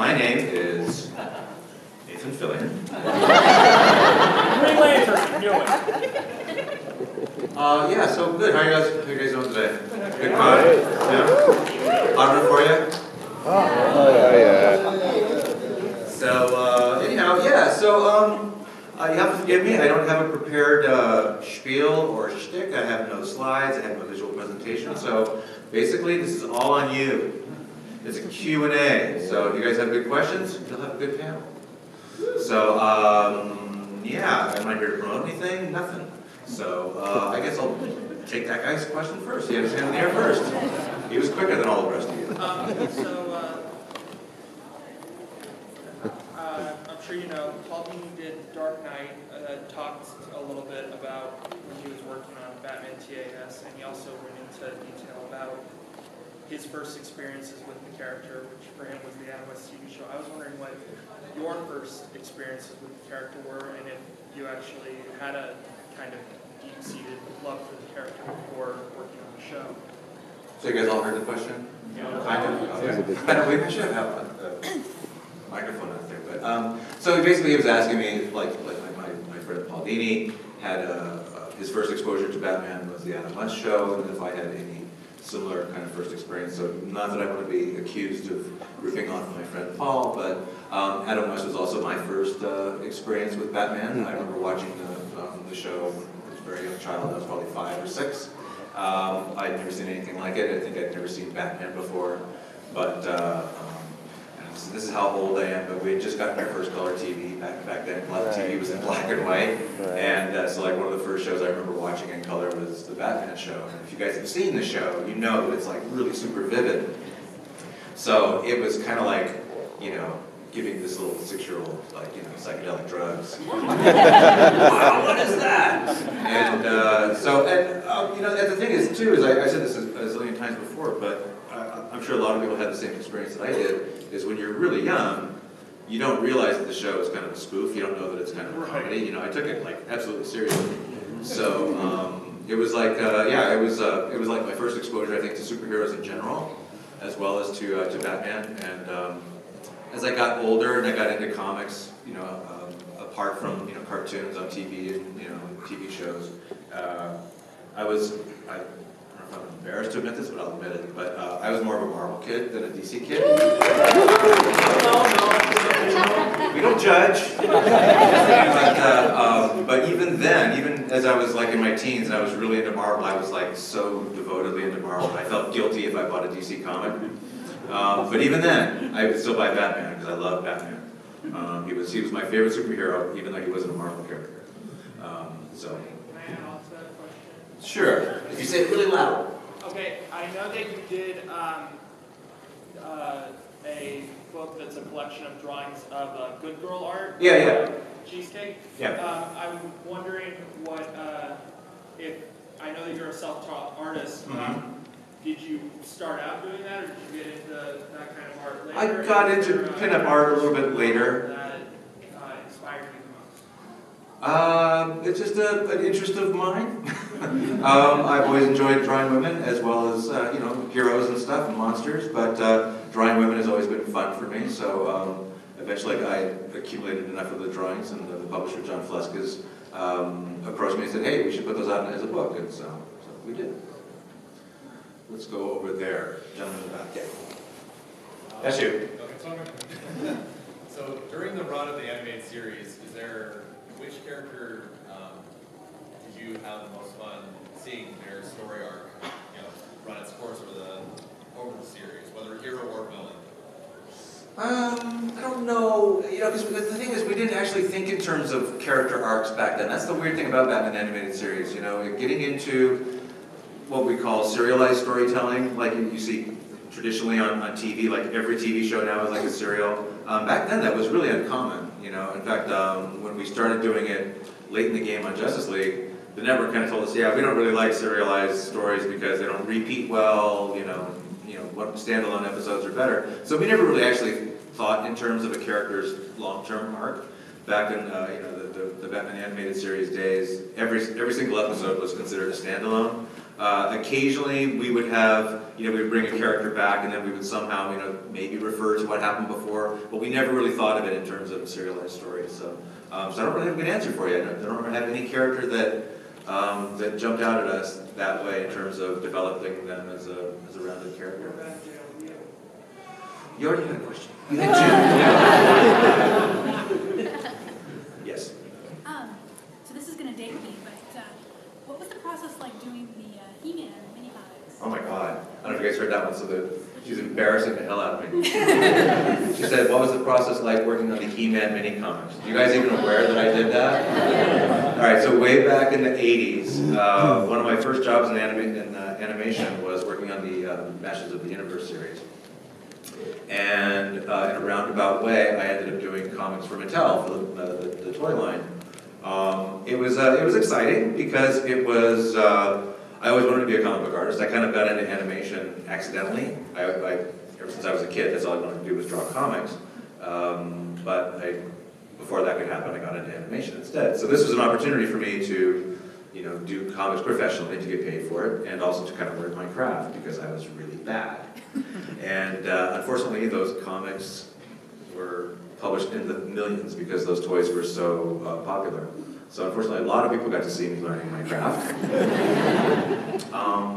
My name is Nathan Fillion. Green Lantern, knew it. Yeah, so good. How are you guys doing today? Good crowd? Yeah? Hot enough for you? Oh, yeah. So, anyhow, yeah, so, you have to forgive me. I don't have a prepared spiel or shtick. I have no slides. I have no visual presentation. So, basically, this is all on you. It's a Q&A. So, if you guys have good questions, you'll have a good panel. So, yeah, am I here to promote anything? Nothing. So, I guess I'll take that guy's question first. He had his hand in the air first. He was quicker than all the rest of you. I'm sure you know, Paul Dini did Dark Knight, talked a little bit about when he was working on Batman TAS, and he also went into detail about his first experiences with the character, which for him was the Adam West TV show. I was wondering what your first experiences with the character were, and if you actually had a kind of deep-seated love for the character before working on the show. So you guys all heard the question? Yeah. Kind of? Okay. We should have a microphone out there. But, so basically he was asking me, like my friend Paul Dini had his first exposure to Batman was the Adam West show, and if I had any similar kind of first experience. So not that I want to be accused of ripping off my friend Paul, but Adam West was also my first experience with Batman. I remember watching the show when I was a very young child. I was probably 5 or 6. I'd never seen anything like it. I think I'd never seen Batman before. But this is how old I am, but we had just gotten our first color TV back then. TV was in black and white. And so like one of the first shows I remember watching in color was the Batman show. And if you guys have seen the show, you know that it's like really super vivid. So it was kind of like, you know, giving this little 6-year-old, like, you know, psychedelic drugs. Wow, what is that? And you know, and the thing is, too, is I said this a zillion times before, but I'm sure a lot of people had the same experience that I did, is when you're really young, you don't realize that the show is kind of a spoof. You don't know that it's kind of a comedy. You know, I took it, like, absolutely seriously. So it was like, yeah, it was like my first exposure, I think, to superheroes in general, as well as to Batman. And as I got older and I got into comics, you know, apart from, you know, cartoons on TV and, you know, TV shows, I don't know if I'm embarrassed to admit this, but I'll admit it, but I was more of a Marvel kid than a DC kid. No, we don't judge. But even then, even as I was like in my teens and I was really into Marvel, I was like so devotedly into Marvel. I felt guilty if I bought a DC comic. But even then, I would still buy Batman because I love Batman. He was my favorite superhero, even though he wasn't a Marvel character. So. Can I ask that question? Sure. If you say it really loud. Okay, I know that you did a book that's a collection of drawings of Good Girl art. Yeah. Cheesecake. Yeah. I'm wondering what if I know that you're a self-taught artist. Did you start out doing that, or did you get into that kind of art later? I got into pinup art a little bit later. That inspired you the most? It's just an interest of mine. I've always enjoyed drawing women as well as you know, heroes and stuff and monsters. But drawing women has always been fun for me. So eventually, I accumulated enough of the drawings, and the publisher John Fleska's approached me and said, "Hey, we should put those out as a book." And so we did. Let's go over there, gentleman in the back. Yeah. That's you. Okay, so during the run of the animated series, which character did you have the most fun seeing their story arc, you know, run its course over the series, whether hero or villain? I don't know, you know, because the thing is, we didn't actually think in terms of character arcs back then. That's the weird thing about Batman animated series, you know, getting into what we call serialized storytelling, like you see traditionally on TV, like every TV show now is like a serial. Back then that was really uncommon, you know. In fact, when we started doing it late in the game on Justice League, the network kind of told us, yeah, we don't really like serialized stories because they don't repeat well, you know, what standalone episodes are better. So we never really actually thought in terms of a character's long-term arc. Back in you know, the Batman animated series days, every single episode was considered a standalone. Occasionally, we would have, we would bring a character back, and then we would somehow, maybe refer to what happened before, but we never really thought of it in terms of serialized stories. So I don't really have a good answer for you. I don't have any character that jumped out at us that way in terms of developing them as a rounded character. You already had a question. You had two. Yes. So this is going to date me, but what was the process like doing the He-Man mini comics? Oh my God. I don't know if you guys heard that one, so she's embarrassing the hell out of me. She said, what was the process like working on the He-Man mini comics? Are you guys even aware that I did that? All right, so way back in the 80s, one of my first jobs in animation was working on the Masters of the Universe series. And in a roundabout way, I ended up doing comics for Mattel, for the toy line. It was exciting because it was, I always wanted to be a comic book artist. I kind of got into animation accidentally. Ever since I was a kid, that's all I wanted to do was draw comics. But before that could happen, I got into animation instead. So this was an opportunity for me to, do comics professionally, to get paid for it, and also to kind of learn my craft because I was really bad. And unfortunately, those comics were published in the millions because those toys were so popular. So unfortunately, a lot of people got to see me learning my craft.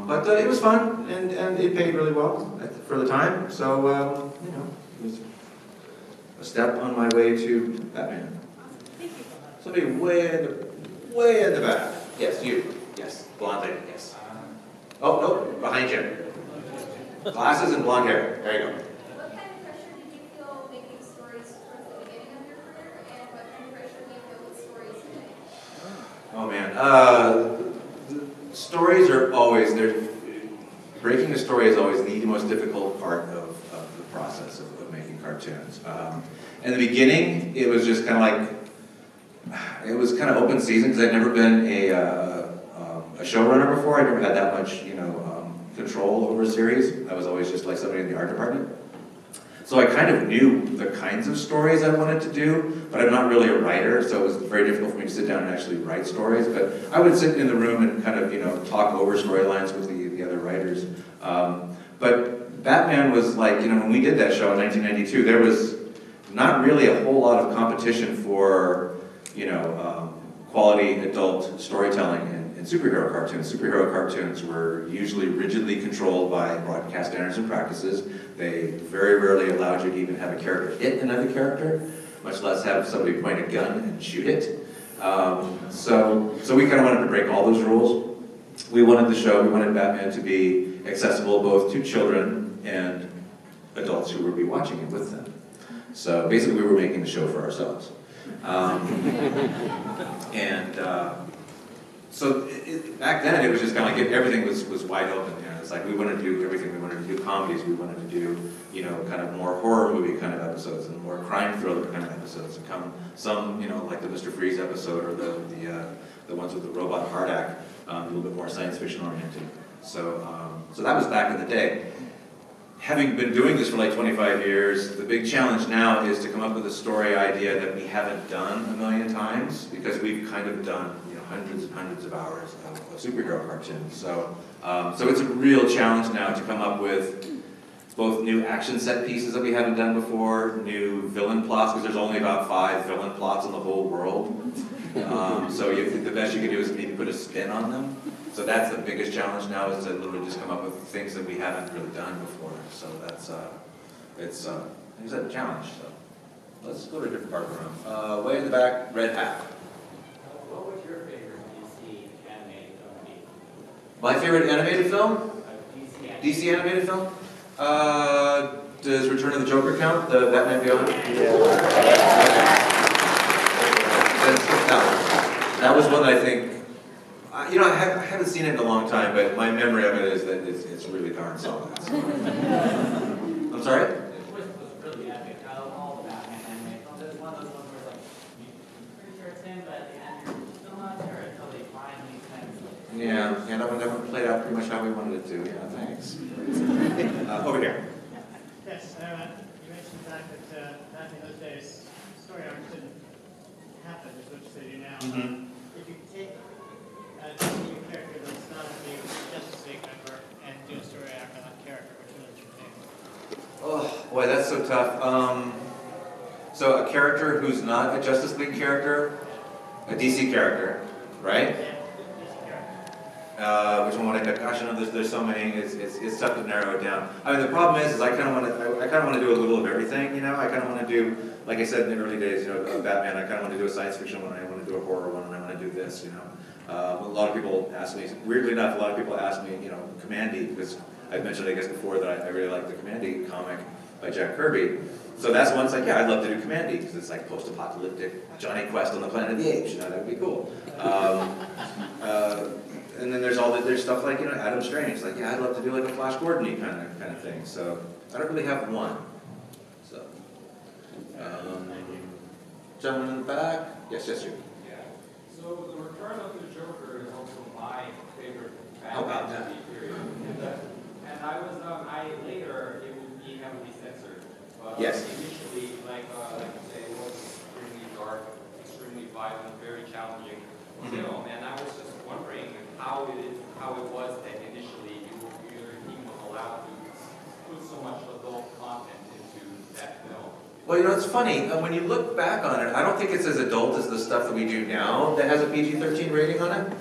But it was fun, and it paid really well for the time. So, it was a step on my way to Batman. Thank you. Somebody way in the back. Yes, you. Yes, blonde lady, yes. Oh, no, behind you. Glasses and blonde hair. There you go. What kind of pressure did you feel making stories towards the beginning of your career, and what kind of pressure do you feel with stories today? Oh man, stories are always, breaking a story is always the most difficult part of the process of making cartoons. In the beginning, it was just kind of like, it was kind of open season because I'd never been a showrunner before. I never had that much, control over a series. I was always just like somebody in the art department. So I kind of knew the kinds of stories I wanted to do, but I'm not really a writer, so it was very difficult for me to sit down and actually write stories. But I would sit in the room and kind of, talk over storylines with the other writers. But Batman was like, when we did that show in 1992, there was not really a whole lot of competition for, quality adult storytelling in superhero cartoons. Superhero cartoons were usually rigidly controlled by broadcast standards and practices. They very rarely allowed you to even have a character hit another character, much less have somebody point a gun and shoot it. So we kind of wanted to break all those rules. We wanted Batman to be accessible both to children and adults who would be watching it with them. So basically we were making the show for ourselves. So back then it was just kind of like everything was wide open. It's like we wanted to do everything. We wanted to do comedies. We wanted to do kind of more horror movie kind of episodes and more crime thriller kind of episodes. And some like the Mr. Freeze episode or the ones with the robot Hardak, a little bit more science fiction oriented. So that was back in the day. Having been doing this for like 25 years, the big challenge now is to come up with a story idea that we haven't done a million times, because we've kind of done hundreds and hundreds of hours of superhero cartoons. So it's a real challenge now to come up with both new action set pieces that we haven't done before, new villain plots, because there's only about 5 villain plots in the whole world. So the best you can do is maybe put a spin on them. So that's the biggest challenge now, is to literally just come up with things that we haven't really done before. So it's a challenge. So let's go to a different part of the room. Way in the back, red hat. What was your favorite DC animated film? My favorite animated film? DC animated film? Does Return of the Joker count? The Batman Beyond? Yeah. That was one that I think, I haven't seen it in a long time, but my memory of it is that it's really darn solid. So. I'm sorry? The twist was really epic. I love all the Batman animated films. It's one of those ones where you're pretty sure it's him, but at the end you're still not sure until they finally kind Yeah, that one played out pretty much how we wanted it to. Yeah, thanks. Over here. Yes, you mentioned the fact that back in those days, story arcs didn't happen, is what you say to now. Mm-hmm. If you take a new character that's not the Justice Boy, that's so tough. So a character who's not a Justice League character, a DC character, right? Which one would I pick? Gosh, I know there's so many. It's tough to narrow it down. I mean, the problem is I kind of want to do a little of everything. You know, I kind of want to do, like I said in the early days, you know, Batman. I kind of want to do a science fiction one. I want to do a horror one, and I want to do this. You know, a lot of people ask me. Weirdly enough, a lot of people ask me, you know, Commandy, because I've mentioned, I guess, before that I really like the Commandy comic by Jack Kirby. So that's one. It's like, yeah, I'd love to do Commandy because it's like post-apocalyptic Johnny Quest on the planet of the apes. You know, that would be cool. And then there's stuff like, you know, Adam Strange. Like, yeah, I'd love to do like a Flash Gordon-y kind of thing. So I don't really have one. So, gentleman in the back. Yes, you. Yeah. So the Return of the Joker is also my favorite How about that? TV period. And I later it would be heavily censored. But Yes. Initially, like you say, it was extremely dark, extremely violent, very challenging film. And I was just wondering how it was that initially you even allowed to put so much adult content into that film. Well, you know, it's funny. When you look back on it, I don't think it's as adult as the stuff that we do now that has a PG-13 rating on it.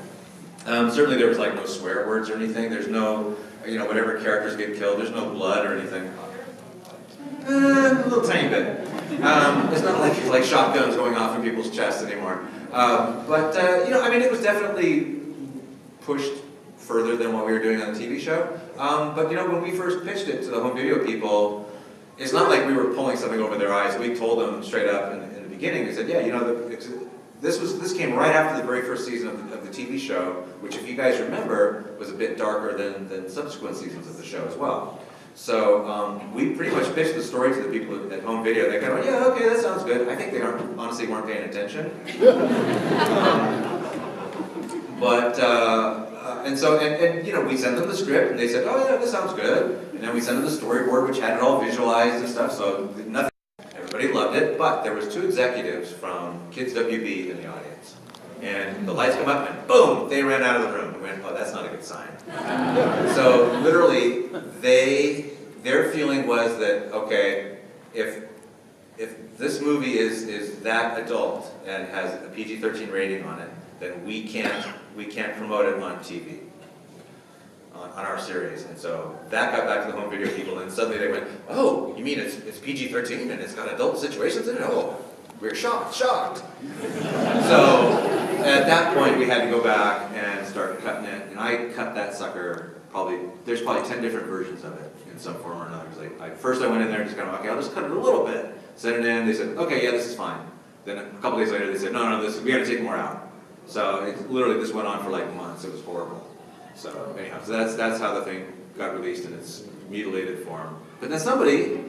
Certainly there was like no swear words or anything. There's no, you know, whatever characters get killed, there's no blood or anything. A little tiny bit. It's not like shotguns going off in people's chests anymore. But you know, I mean, it was definitely pushed further than what we were doing on the TV show. But you know, when we first pitched it to the home video people, it's not like we were pulling something over their eyes. We told them straight up in the beginning. We said, yeah, you know, this came right after the very first season of the TV show, which, if you guys remember, was a bit darker than subsequent seasons of the show as well. So we pretty much pitched the story to the people at home video. They kind of went, yeah, okay, that sounds good. I think they honestly weren't paying attention. And you know, we sent them the script, and they said, oh yeah, this sounds good. And then we sent them the storyboard, which had it all visualized and stuff. So nothing. Everybody loved it, but there was 2 executives from Kids WB in the audience. And the lights come up, and boom, they ran out of the room. We went, oh, that's not a good sign. So literally, their feeling was that, okay, if this movie is that adult and has a PG-13 rating on it, then we can't promote it on TV, on our series. And so that got back to the home video people, and suddenly they went, oh, you mean it's PG-13 and it's got adult situations in it? Oh, we're shocked. So at that point, we had to go back and start cutting it, and I cut that sucker there's probably 10 different versions of it in some form or another. First I went in there and just kind of, okay, I'll just cut it a little bit. Sent it in, they said, okay, yeah, this is fine. Then a couple days later, they said, no, we got to take more out. So this went on for like months. It was horrible. So anyhow, so that's how the thing got released in its mutilated form. But then somebody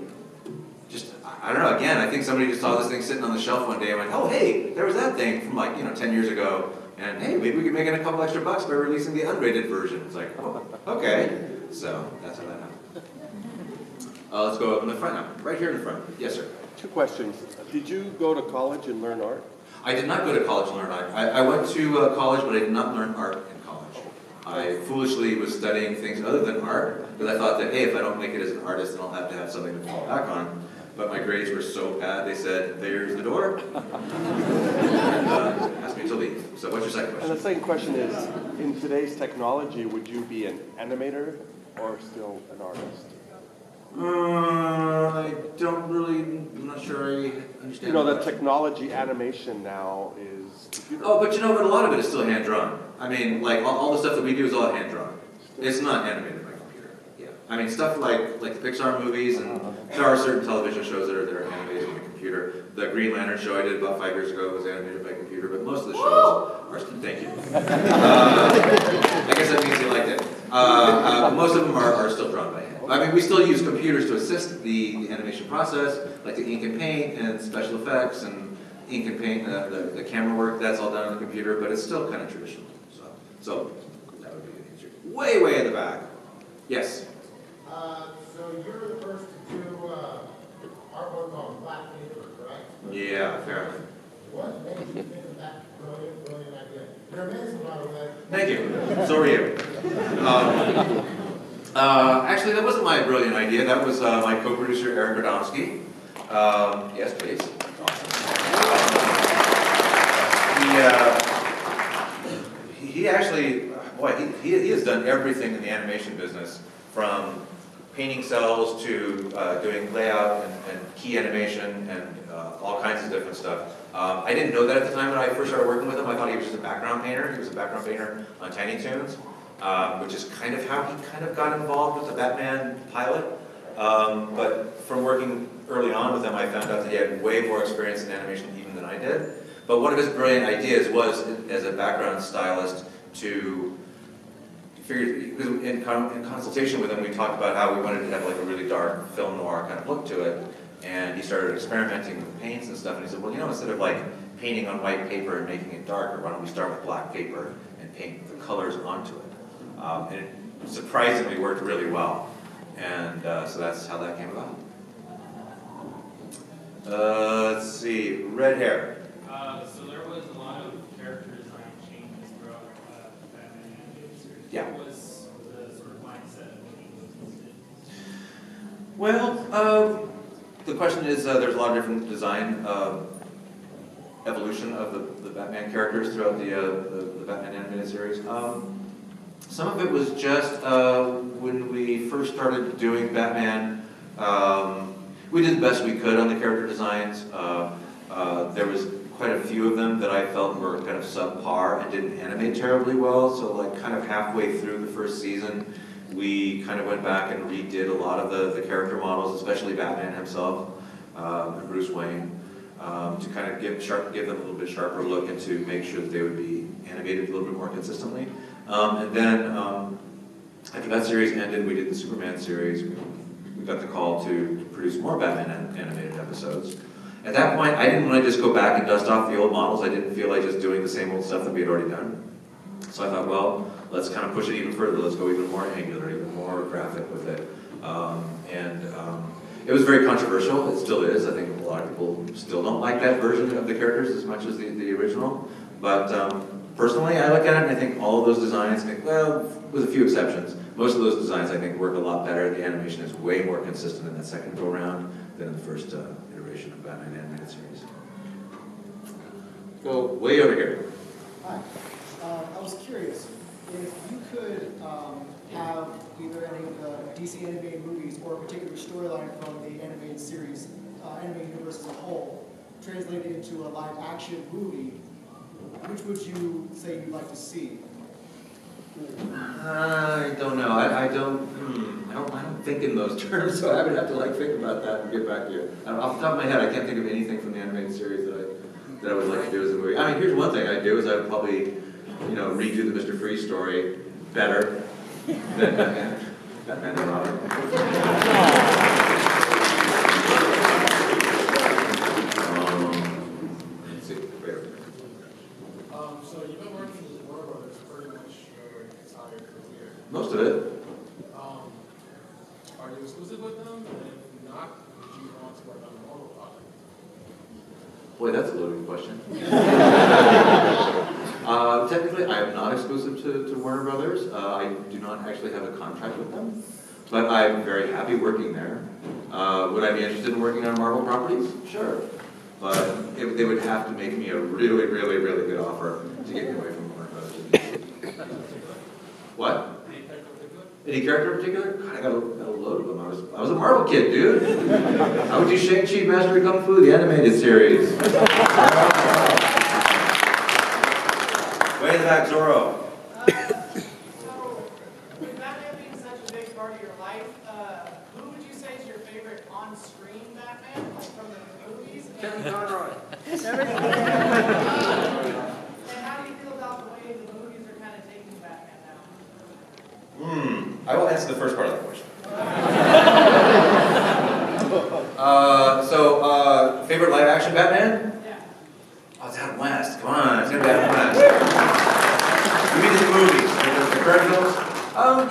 I don't know, again, I think somebody just saw this thing sitting on the shelf one day and went, oh, hey, there was that thing from 10 years ago. And hey, maybe we could make it a couple extra bucks by releasing the unrated version. It's like, oh, okay. So that's how that happened. Let's go up in the front now. Right here in the front. Yes, sir. 2 questions. Did you go to college and learn art? I did not go to college and learn art. I went to college, but I did not learn art in college. I foolishly was studying things other than art, because I thought that, hey, if I don't make it as an artist, then I'll have to have something to fall back on. But my grades were so bad, they said, there's the door, and asked me to leave. So what's your second question? And the second question is, in today's technology, would you be an animator or still an artist? I'm not sure I understand. You know, the technology animation now is computer. Oh, but a lot of it is still hand-drawn. I mean, like, all the stuff that we do is all hand-drawn. It's not animated by computer. Yeah. I mean, stuff like the Pixar movies, and there are certain television shows that are animated by computer. The Green Lantern show I did about 5 years ago was animated by computer, but most of the shows are still, thank you. I guess that means you liked it. Most of them are still drawn by hand. I mean, we still use computers to assist the animation process, like the ink and paint and special effects and ink and paint, the camera work, that's all done on the computer, but it's still kind of traditional. So that would be the answer. Way in the back. Yes? So you're the first to do artwork on Black paper, correct? Yeah, apparently. What made you think of that brilliant idea? You're amazing, by the way. Thank you. So are you. Actually, that wasn't my brilliant idea. That was my co-producer, Eric Radomski. Yes, please. He actually, boy, he has done everything in the animation business, from painting cells to doing layout and key animation and all kinds of different stuff. I didn't know that at the time when I first started working with him. I thought he was just a background painter. He was a background painter on Tiny Toons, which is kind of how he kind of got involved with the Batman pilot. But from working early on with him, I found out that he had way more experience in animation even than I did. But one of his brilliant ideas was, as a background stylist, to figure, because in consultation with him, we talked about how we wanted to have like a really dark film noir kind of look to it. And he started experimenting with paints and stuff, and he said, well, you know, instead of like painting on white paper and making it darker, why don't we start with black paper and paint the colors onto it? And it surprisingly worked really well. And so that's how that came about. Let's see, red hair. So there was a lot of character design changes throughout the Batman animated series. Yeah. What was the sort of mindset of making those decisions? Well, the question is, there's a lot of different design evolution of the Batman characters throughout the Batman animated series. Some of it was just when we first started doing Batman, we did the best we could on the character designs. There was quite a few of them that I felt were kind of subpar and didn't animate terribly well. So like kind of halfway through the first season, we kind of went back and redid a lot of the character models, especially Batman himself and Bruce Wayne, to kind of give them a little bit sharper look and to make sure that they would be animated a little bit more consistently. And then after that series ended, we did the Superman series. We got the call to produce more Batman animated episodes. At that point, I didn't want to just go back and dust off the old models. I didn't feel like just doing the same old stuff that we had already done. So I thought, well, let's kind of push it even further. Let's go even more angular, even more graphic with it. It was very controversial. It still is. I think a lot of people still don't like that version of the characters as much as the original. But personally, I look at it and I think all of those designs, well, with a few exceptions, most of those designs I think work a lot better. The animation is way more consistent in that second go round than in the first iteration of Batman animated series. Go way over here. Hi. I was curious if you could have either any of the DC animated movies or a particular storyline from the animated series, animated universe as a whole, translated into a live action movie, which would you say you'd like to see? I don't know. I don't think in those terms, so I would have to like think about that and get back to you. Off the top of my head, I can't think of anything from the animated series that I would like to do as a movie. I mean, here's one thing I'd do is I'd probably, redo the Mr. Freeze story better than Batman and Robin. Let's see. Wait. So you've been working with Warner Brothers pretty much your entire career. Most of it. Are you exclusive with them? And if not, would you want to work on a Marvel project? Boy, that's a loaded question. Technically, I am not exclusive to Warner Brothers. I do not actually have a contract with them, but I'm very happy working there. Would I be interested in working on Marvel properties? Sure. But they would have to make me a really, really, really good offer to get me away from Warner Brothers. What? Any character in particular? God, I got a load of them. I was a Marvel kid, dude. How would you Shang-Chi Master of Kung Fu, the animated series? Way in the back, Zorro. So, with Batman being such a big part of your life, who would you say is your favorite on-screen Batman, like from the movies? Kevin Conroy. And how do you feel about the way the movies are kind of taking Batman now? I will answer the first part of that question. Favorite live action Batman? Yeah. Oh, it's Adam West. Come on, it's gonna be Adam West. You mean the movies, the current films?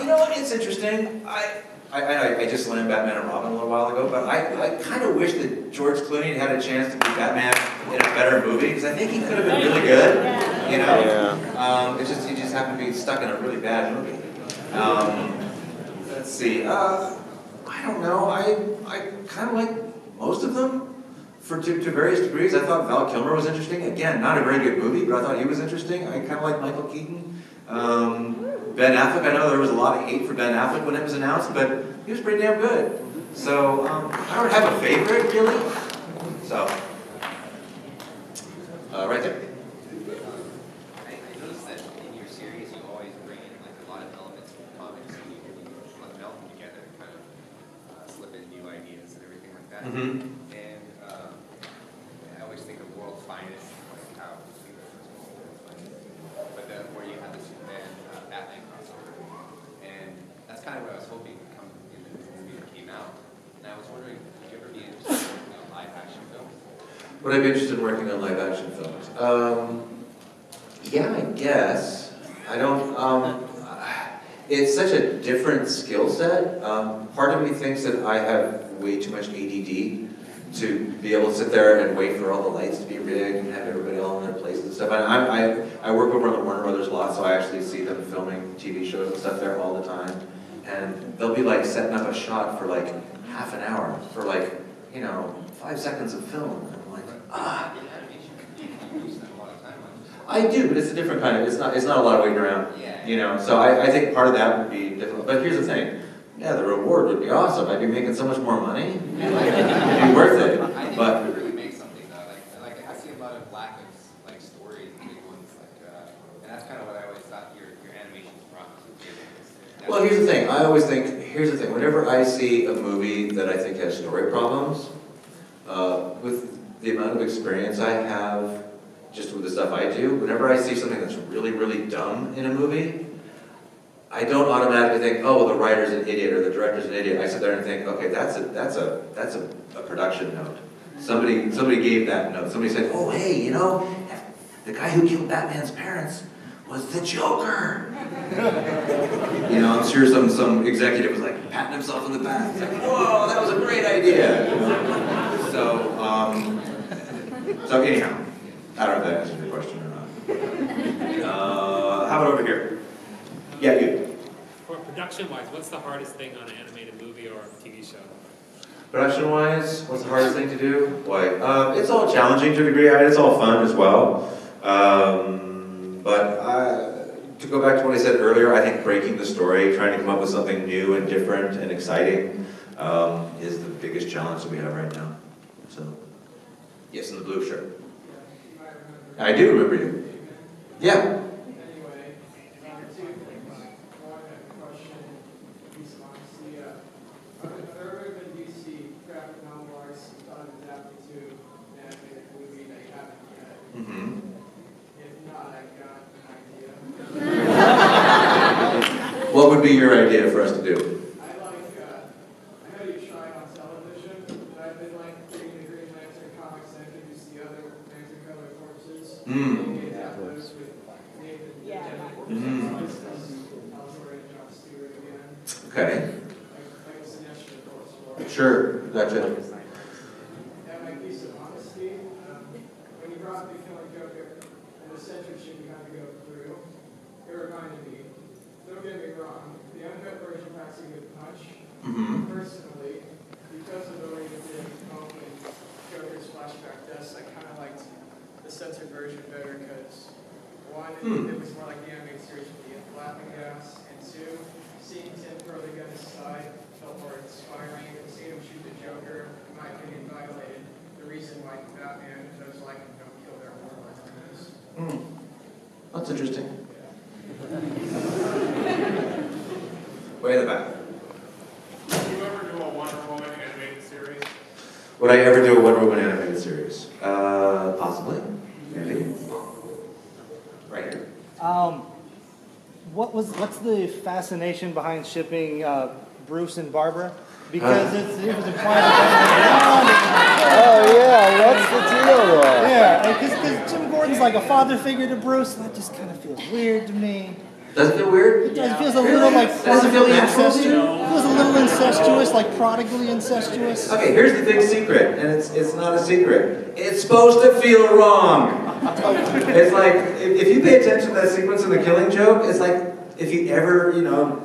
You know what? It's interesting. I just slammed Batman and Robin a little while ago, but I kind of wish that George Clooney had a chance to be Batman in a better movie, because I think he could have been really good. You know? Yeah. He just happened to be stuck in a really bad movie. let's see. I don't know. I kind of like most of them. To various degrees. I thought Val Kilmer was interesting. Again, not a very good movie, but I thought he was interesting. I kind of like Michael Keaton. Ben Affleck, I know there was a lot of hate for Ben Affleck when it was announced, but he was pretty damn good. So I don't have a favorite, really. So, right there. I noticed that in your series you always bring in like a lot of elements from comics and you melt them together and kind of slip in new ideas and everything like that. Mm-hmm. I always think of World's Finest, like how but then where you have the Superman Batman crossover, and that's kind of what I was hoping would come in the movie that came out. And I was wondering, would you ever be interested in working on live action films? Would I be interested in working on live action films? Yeah, I guess. I don't. It's such a different skill set. Part of me thinks that I have way too much ADD to be able to sit there and wait for all the lights to be rigged and have everybody all in their places and stuff. I work over on the Warner Brothers lot, so I actually see them filming TV shows and stuff there all the time. And they'll be like setting up a shot for like half an hour for like, 5 seconds of film. And I'm like, ah. I do, but it's a different kind of, it's not a lot of waiting around, So I think part of that would be difficult. But here's the thing. Yeah, the reward would be awesome. I'd be making so much more money. It'd be worth it. I think But you could really make something though. Like I see a lot of lack of like stories, big ones, and that's kind of what I always thought your animations brought to the table. well, here's the thing. I always think. Here's the thing. Whenever I see a movie that I think has story problems, with the amount of experience I have, just with the stuff I do, whenever I see something that's really, really dumb in a movie, I don't automatically think, oh, well, the writer's an idiot or the director's an idiot. I sit there and think, okay, that's a production note. Somebody gave that note. Somebody said, oh, hey, the guy who killed Batman's parents was the Joker. I'm sure some executive was like patting himself on the back. It's like, whoa, that was a great idea. So anyhow, I don't know if that answers your question or not. How about over here? Yeah, you. For production-wise, what's the hardest thing on an animated movie or a TV show? Production-wise, what's the hardest thing to do? Boy, it's all challenging to a degree. It's all fun as well. To go back to what I said earlier, I think breaking the story, trying to come up with something new and different and exciting, is the biggest challenge that we have right now. So, yes, in the blue shirt. I do remember you. Yeah. What would be your idea for us to do? I know you tried on television, but I've been reading the Green Lantern comics and I introduced the other Lantern Color Corpses. Okay. Sure, gotcha. And my piece of honesty, when you brought the Killing Joker and the censorship you had to go through, it reminded me, don't get me wrong, the uncut version packs a good punch. Personally, because of the way it did open Joker's flashback deaths, I kind of liked the censored version better because, one, it was more like the animated series with the laughing gas, and two, seeing Tim throw the gun aside felt more inspiring, and seeing him shoot the Joker, in my opinion, violated the reason why Batman and those like him don't kill their mortal enemies. That's interesting. Way in the back. Would you ever do a Wonder Woman animated series? Would I ever do a Wonder Woman animated series? Possibly. Maybe. Right here. What's the fascination behind shipping Bruce and Barbara? Because it was implied that. Oh yeah, what's the deal there? Yeah, because Jim Gordon's like a father figure to Bruce, and that just kind of feels weird to me. Does it feel weird? It does. It feels a little like prodigally incestuous. It feels a little incestuous, like prodigally incestuous. Okay, here's the big secret, and it's not a secret. It's supposed to feel wrong. It's like, if you pay attention to that sequence in The Killing Joke, it's like, if you ever,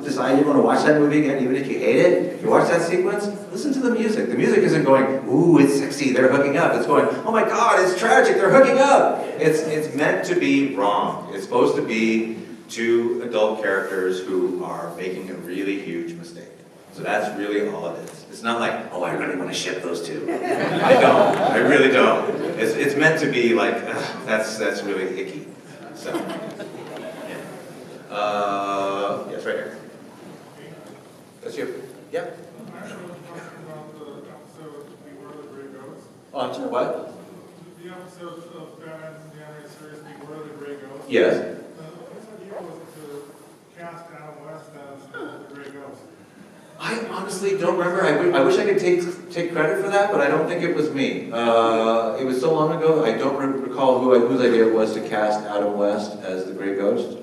decide you want to watch that movie again, even if you hate it, if you watch that sequence, listen to the music. The music isn't going, ooh, it's sexy, they're hooking up. It's going, oh my God, it's tragic, they're hooking up. It's meant to be wrong. It's supposed to be two adult characters who are making a really huge mistake. So that's really all it is. It's not like, oh, I really want to ship those two. I don't. I really don't. It's meant to be like, that's really icky. So, yeah. Yes, right here. That's you. Yeah. Oh, I'm sorry, what? The episode of Batman the Animated Series, Beware the Grey Ghost. Yes. Whose idea was it to cast Adam West as the Grey Ghost? I honestly don't remember. I wish I could take credit for that, but I don't think it was me. It was so long ago, I don't recall whose idea it was to cast Adam West as the Grey Ghost.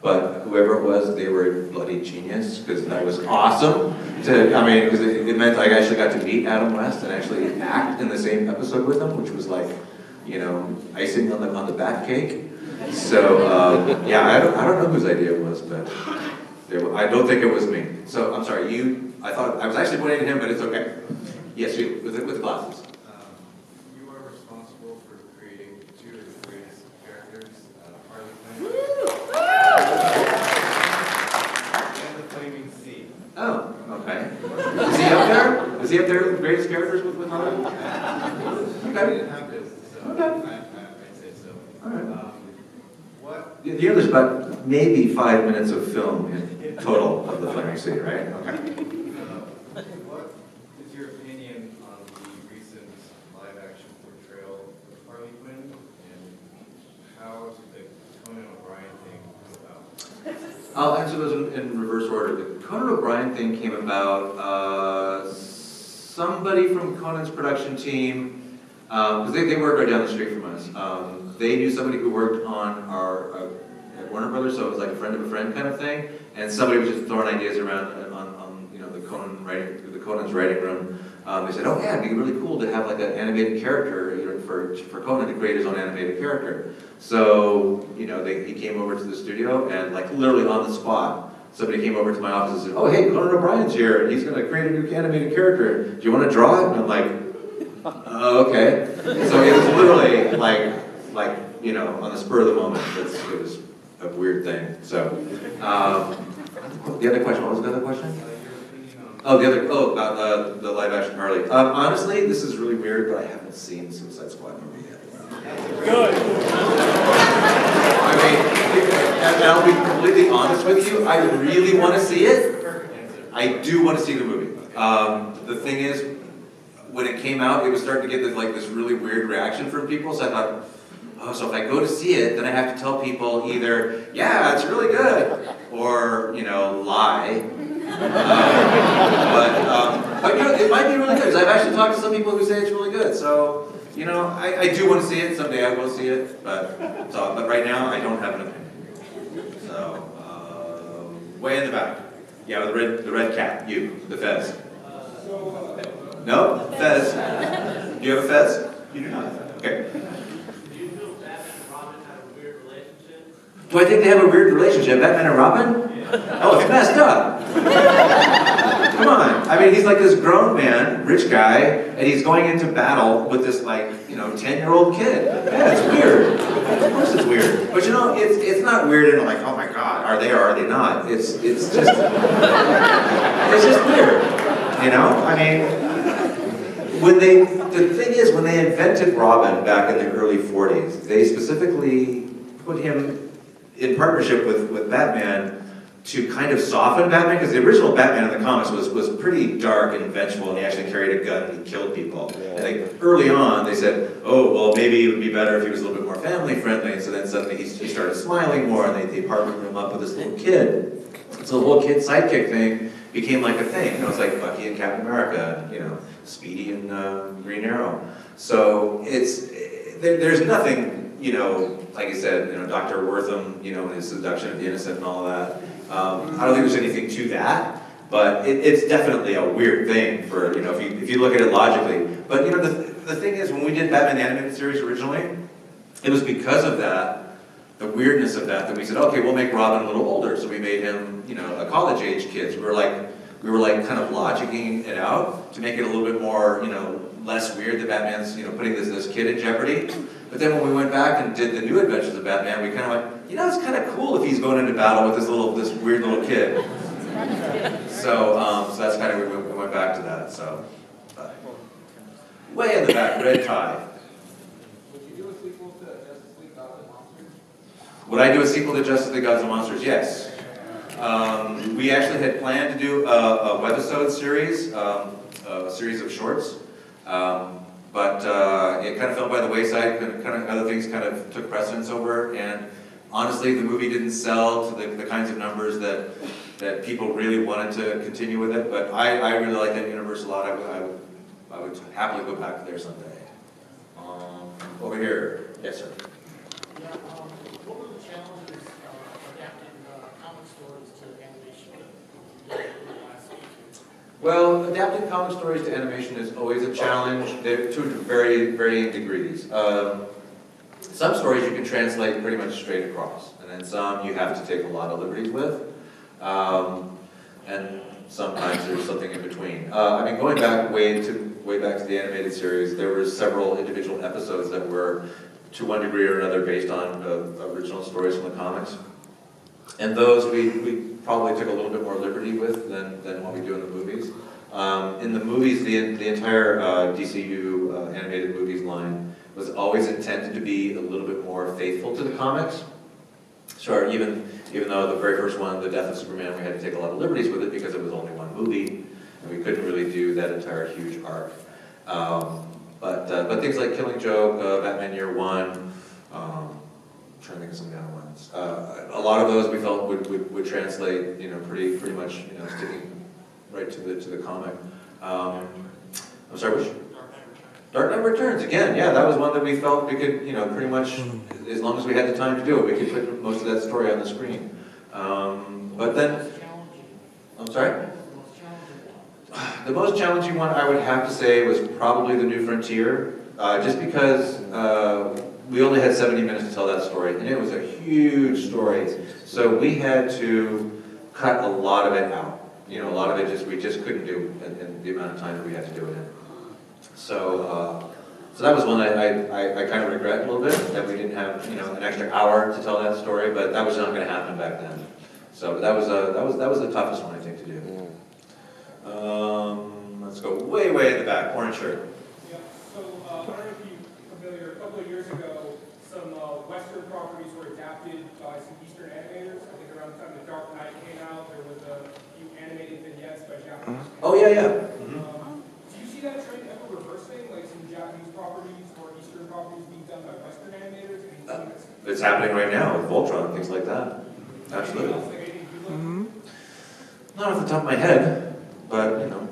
But whoever it was, they were a bloody genius, because that was awesome. Because it meant I actually got to meet Adam West and actually act in the same episode with him, which was like, icing on the bat cake. So yeah, I don't know whose idea it was, but I don't think it was me. So I'm sorry. I thought I was actually pointing at him, but it's okay. Yes, you with the glasses. You are responsible for creating two of the greatest characters, Harley Quinn and the Flaming Sea. Oh, okay. Is he up there? Is he up there with the greatest characters with Harley? Okay. I didn't have this, so Okay. I'd say so. All right. What? There's about maybe 5 minutes of film in total of the Flaming Sea, right? Okay. What is your opinion on the recent live-action portrayal of Harley Quinn, and how did the Conan O'Brien thing come about? I'll answer those in reverse order. The Conan O'Brien thing came about, somebody from Conan's production team, because they work right down the street from us. They knew somebody who worked on our at Warner Brothers, so it was like a friend of a friend kind of thing. And somebody was just throwing ideas around on the Conan's writing room. They said, oh yeah, it'd be really cool to have like an animated character, for Conan to create his own animated character. So he came over to the studio, and like literally on the spot, somebody came over to my office and said, oh hey, Conan O'Brien's here, and he's going to create a new animated character. Do you want to draw it? And I'm like, okay. So it was literally like on the spur of the moment. It was a weird thing. So the other question, what was the other question? About the live action Harley. Honestly, this is really weird, but I haven't seen Suicide Squad movie yet. Good. And I'll be completely honest with you, I really want to see it. I do want to see the movie. The thing is, when it came out, it was starting to get this really weird reaction from people, so I thought, oh, so if I go to see it, then I have to tell people either, yeah, it's really good, or, lie. But it might be really good, because I've actually talked to some people who say it's really good, so, I do want to see it. Someday I will see it, but right now I don't have an opinion. So, way in the back. Yeah, the red cap, you, the Fez. No? Fez. Do you have a Fez? You do not. Okay. Do I think they have a weird relationship, Batman and Robin? Oh, it's messed up. Come on. He's like this grown man, rich guy, and he's going into battle with this 10-year-old kid. Yeah, it's weird. Of course it's weird. But it's not weird in like, oh my God, are they or are they not? It's just weird. The thing is, when they invented Robin back in the early 40s, they specifically put him in partnership with Batman to kind of soften Batman, because the original Batman in the comics was pretty dark and vengeful, and he actually carried a gun and he killed people. And early on, they said, oh, well, maybe it would be better if he was a little bit more family friendly, and so then suddenly he started smiling more, and they partnered him up with this little kid. So the whole kid sidekick thing became like a thing. It's like Bucky and Captain America, and, Speedy and Green Arrow. So there's nothing, like you said, Dr. Wortham, and his seduction of the innocent and all of that. I don't think there's anything to that, but it's definitely a weird thing for, if you look at it logically. But, the thing is, when we did Batman the Animated Series originally, it was because of that the weirdness of that we said, okay, we'll make Robin a little older. So we made him, you know, a college-age kid. So we were like kind of logicking it out to make it a little bit more, you know, less weird that Batman's, you know, putting this kid in jeopardy. But then when we went back and did the New Adventures of Batman, we kind of went, you know, it's kind of cool if he's going into battle with this weird little kid. So that's kind of, we went back to that, so. Way in the back, red tie. Would you do a sequel to Justice League Gods and Monsters? Would I do a sequel to Justice League Gods and Monsters? Yes. We actually had planned to do a webisode series, a series of shorts, but it kind of fell by the wayside. Kind of other things kind of took precedence over, and honestly, the movie didn't sell to the kinds of numbers that people really wanted to continue with it. But I really like that universe a lot. I would happily go back there someday. Over here, yes, sir. Yeah, what were the challenges adapting comic stories to animation? Well, adapting comic stories to animation is always a challenge, to very varying degrees. Some stories you can translate pretty much straight across, and then some you have to take a lot of liberties with, and sometimes there's something in between. I mean, going back way back to the animated series, there were several individual episodes that were, to one degree or another, based on original stories from the comics. And those we probably took a little bit more liberty with than what we do in the movies. In the movies, the entire DCU animated movies line was always intended to be a little bit more faithful to the comics. Sure, even though the very first one, The Death of Superman, we had to take a lot of liberties with it because it was only one movie, and we couldn't really do that entire huge arc. But things like Killing Joke, Batman Year One, I'm trying to think of some of the other ones. A lot of those we felt would translate, you know, pretty much, you know, sticking right to the comic. I'm sorry, which? Dark Knight Returns, again, yeah, that was one that we felt we could, you know, pretty much, as long as we had the time to do it, we could put most of that story on the screen. But then, I'm sorry? The most challenging one I would have to say was probably The New Frontier, just because we only had 70 minutes to tell that story, and it was a huge story. So we had to cut a lot of it out. You know, a lot of it we just couldn't do in the amount of time that we had to do it in. So that was one I kind of regret a little bit, that we didn't have, you know, an extra hour to tell that story, but that was not going to happen back then. So that was the toughest one, I think, to do. Let's go way in the back, orange shirt. Yeah, so I don't know if you're familiar, a couple of years ago, some Western properties were adapted by some Eastern animators. I think around the time The Dark Knight came out, there was a few animated vignettes by Japanese. Oh, yeah. Do you see that trend ever reversing, like some Japanese properties or Eastern properties being done by Western animators? It's happening right now with Voltron and things like that. Absolutely. Not off the top of my head, but, you know,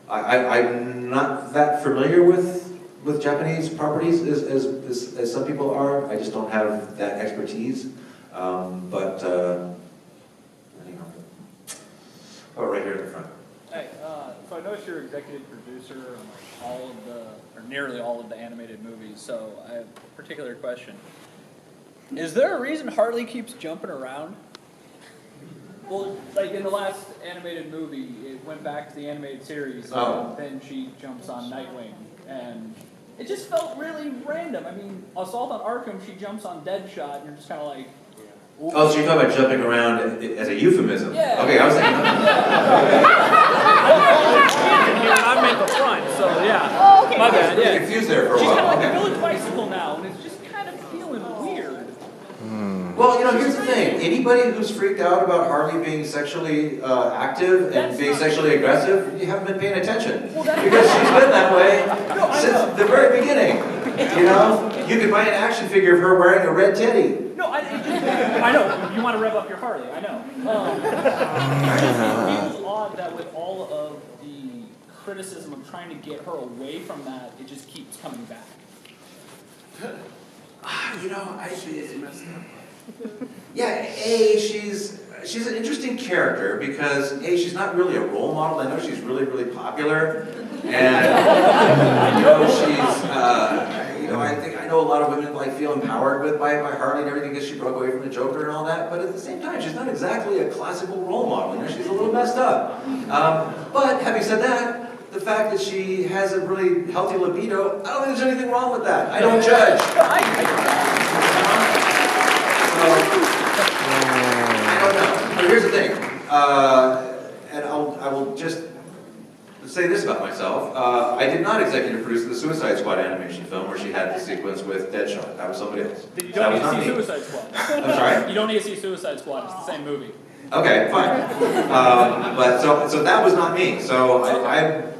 I'm not that familiar with Japanese properties as some people are. I just don't have that expertise. Anyhow. Oh, right here in the front. Hey, so I noticed you're executive producer on like all of the, or nearly all of the animated movies, so I have a particular question. Is there a reason Harley keeps jumping around? Well, like in the last animated movie, it went back to the animated series, and then she jumps on Nightwing, and it just felt really random. I mean, Assault on Arkham, she jumps on Deadshot, and you're just kind of like... Ooh. Oh, so you're talking about jumping around as a euphemism? Yeah. Okay, I was thinking... I'm at the front, so yeah. Oh, okay. My bad, yeah. I was confused there for a while. She's kind of like a village bicycle now, and it's just kind of feeling weird. Well, you know, here's the thing. Anybody who's freaked out about Harley being sexually active and being sexually aggressive, you haven't been paying attention. Because she's been that way since the very beginning. You know? You could buy an action figure of her wearing a red teddy. No, I know. You want to rev up your Harley, I know. It feels odd that with all of the criticism of trying to get her away from that, it just keeps coming back. You know, yeah, she's an interesting character because she's not really a role model. I know she's really popular, and I know she's know, I know a lot of women like feel empowered by Harley and everything because she broke away from the Joker and all that, but at the same time, she's not exactly a classical role model. You know, she's a little messed up. But having said that, the fact that she has a really healthy libido, I don't think there's anything wrong with that. I don't judge. I don't know. But here's the thing, and I will just say this about myself. I did not executive produce the Suicide Squad animation film where she had the sequence with Deadshot. That was somebody else. You don't need to see Suicide Squad. I'm sorry? You don't need to see Suicide Squad. It's the same movie. Okay, fine. But so that was not me. So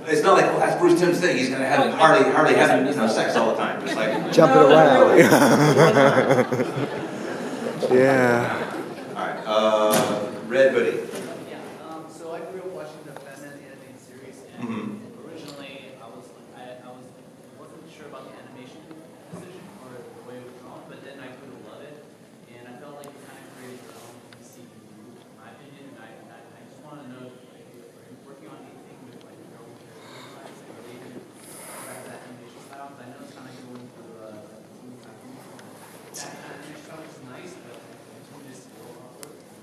it's not like, well, that's Bruce Timm's thing. He's gonna have Harley having sex all the time, just like jumping around. Yeah. All right. Red Hoodie. So I grew up watching the Batman animated series, and originally I wasn't sure about the animation decision or the way it was drawn, but then I grew to love it, and I felt like it kind of created your own DCU, in my opinion. And I just want to know, like, are you working on anything with like your own characters, like related back to that animation style? Because I know it's kind of going through that animation style is nice, but just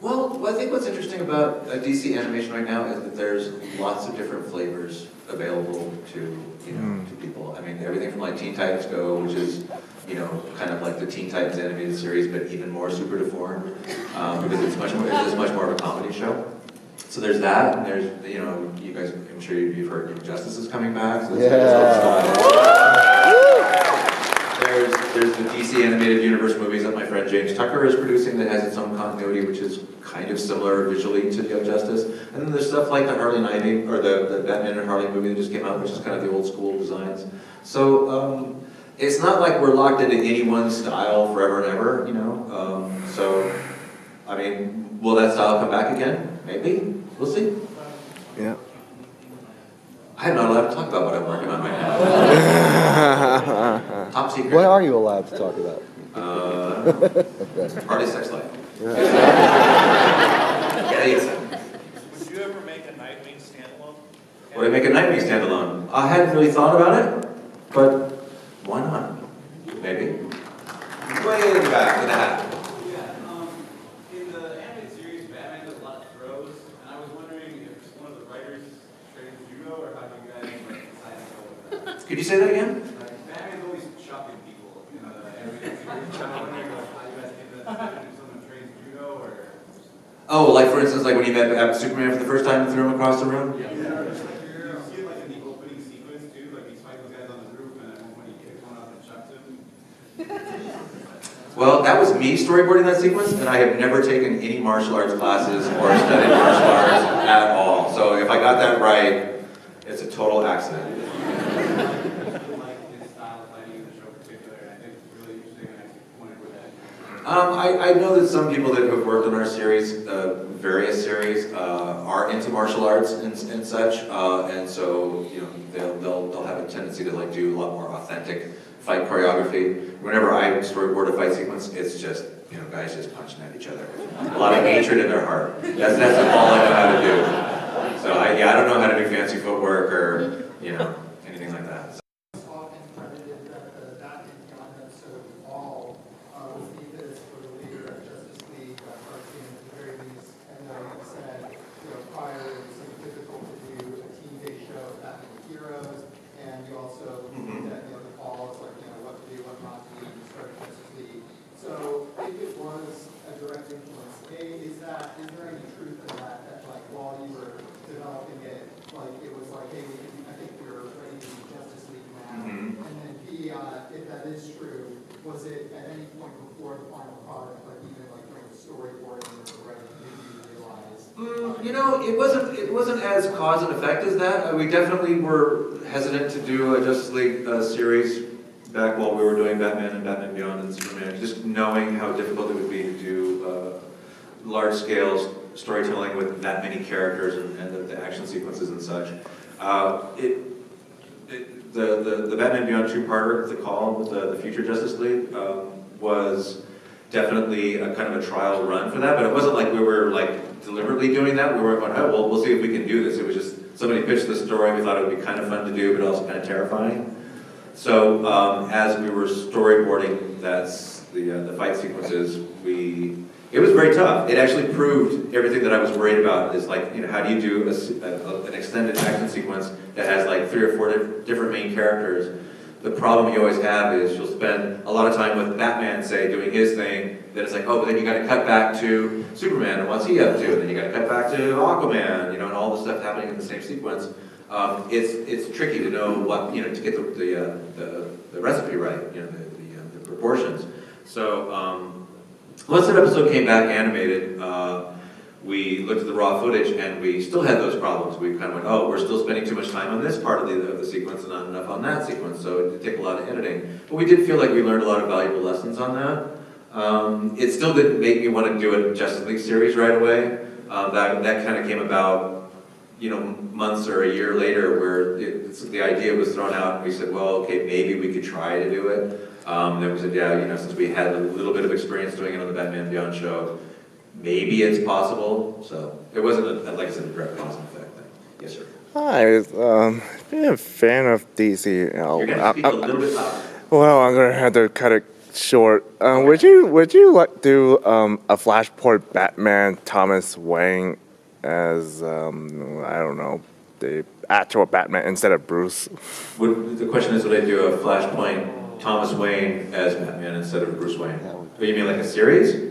Well, I think what's interesting about DC animation right now is that there's lots of different flavors available to to people. I mean, everything from like Teen Titans Go, which is kind of like the Teen Titans animated series, but even more super deformed because it's much more of a comedy show. So there's that, and there's you guys, I'm sure you've heard Justice is coming back. So there's the DC animated universe movies that my friend James Tucker is producing that has its own continuity, which is kind of similar visually to Young Justice. And then there's stuff like the Harley and Ivy, or the Batman and Harley movie that just came out, which is kind of the old school designs. So it's not like we're locked into any one style forever and ever, So, I mean, will that style come back again? Maybe. We'll see. Yeah. I'm not allowed to talk about what I'm working on right now. Top secret. What are you allowed to talk about? Harley's sex life. Would you ever make a Nightwing standalone? Would I make a Nightwing standalone? I hadn't really thought about it, but why not? Maybe. Way in the back of the hat. In the animated series, Batman does a lot of throws, and I was wondering if one of the writers trained judo, or how do you guys decide to go with that? Could you say that again? Batman's always chopping people in the animated series. I'm wondering how you guys get that decision, if someone trains judo, or... Oh, like for instance, like when you met Superman for the first time and threw him across the room? Yeah, you see it like in the opening sequence too, like he's fighting those guys on the roof, and at one point he kicks one off and chucks him. Well, that was me storyboarding that sequence, and I have never taken any martial arts classes or studied martial arts at all. So if I got that right, it's a total accident. I know that some people that have worked on our series, various series, are into martial arts and such, and so they'll have a tendency to like do a lot more authentic fight choreography. Whenever I storyboard a fight sequence, it's just guys just punching at each other, a lot of hatred in their heart. That's all I know how to do. So I don't know how to do fancy footwork or anything like that. Often credited that the Batman Beyond episode of All was the impetus for the leader of Justice League cartoon at the very least, and he said, prior it was difficult to do a team-based show of Batman heroes, and you also looked at the calls like what to do, what not to do, and started Justice League. So if it was a direct influence, is there any truth in that like while you were developing it, like it was like, hey, I think we're ready to do Justice League now. And then B, if that is true, was it at any point before the final product, like even like during the storyboarding or writing, did you realize? It wasn't as cause and effect as that. We definitely were hesitant to do a Justice League series back while we were doing Batman and Batman Beyond and Superman, just knowing how difficult it would be to do large-scale storytelling with that many characters and the action sequences and such. The Batman Beyond two-parter, the call with the future Justice League, was definitely a kind of a trial run for that, but it wasn't like we were like deliberately doing that. We weren't going, oh, well, we'll see if we can do this. It was just somebody pitched the story. We thought it would be kind of fun to do, but also kind of terrifying. So as we were storyboarding the fight sequences, it was very tough. It actually proved everything that I was worried about. Is like, how do you do an extended action sequence that has like 3 or 4 different main characters? The problem you always have is you'll spend a lot of time with Batman, say, doing his thing. Then it's like, oh, but then you got to cut back to Superman and what's he up to? And then you got to cut back to Aquaman, and all the stuff happening in the same sequence. It's tricky to know what, to get the recipe right, the proportions. So once that episode came back animated, we looked at the raw footage and we still had those problems. We kind of went, oh, we're still spending too much time on this part of the sequence and not enough on that sequence, so it did take a lot of editing. But we did feel like we learned a lot of valuable lessons on that. It still didn't make me want to do a Justice League series right away. That kind of came about, months or a year later, where the idea was thrown out, and we said, well, okay, maybe we could try to do it. Then we said, yeah, since we had a little bit of experience doing it on the Batman Beyond show, maybe it's possible. So it wasn't, like I said, a direct cause and effect thing. Yes, sir. Hi, being a fan of DC, You're going to speak a little bit louder. well, I'm gonna have to cut it short. Would you like do a Flashpoint Batman Thomas Wayne as I don't know, the actual Batman instead of Bruce? The question is, would I do a Flashpoint Thomas Wayne as Batman instead of Bruce Wayne? Oh, you mean like a series?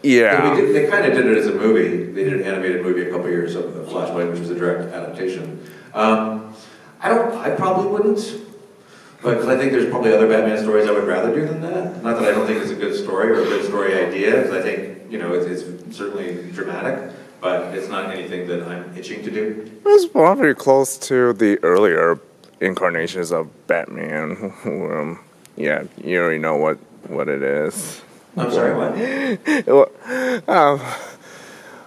Yeah. They kind of did it as a movie. They did an animated movie a couple years of Flashpoint, which was a direct adaptation. I probably wouldn't, but because I think there's probably other Batman stories I would rather do than that. Not that I don't think it's a good story or a good story idea, because I think it's certainly dramatic, but it's not anything that I'm itching to do. It's probably close to the earlier incarnations of Batman. Yeah, you already know what it is. I'm sorry, what?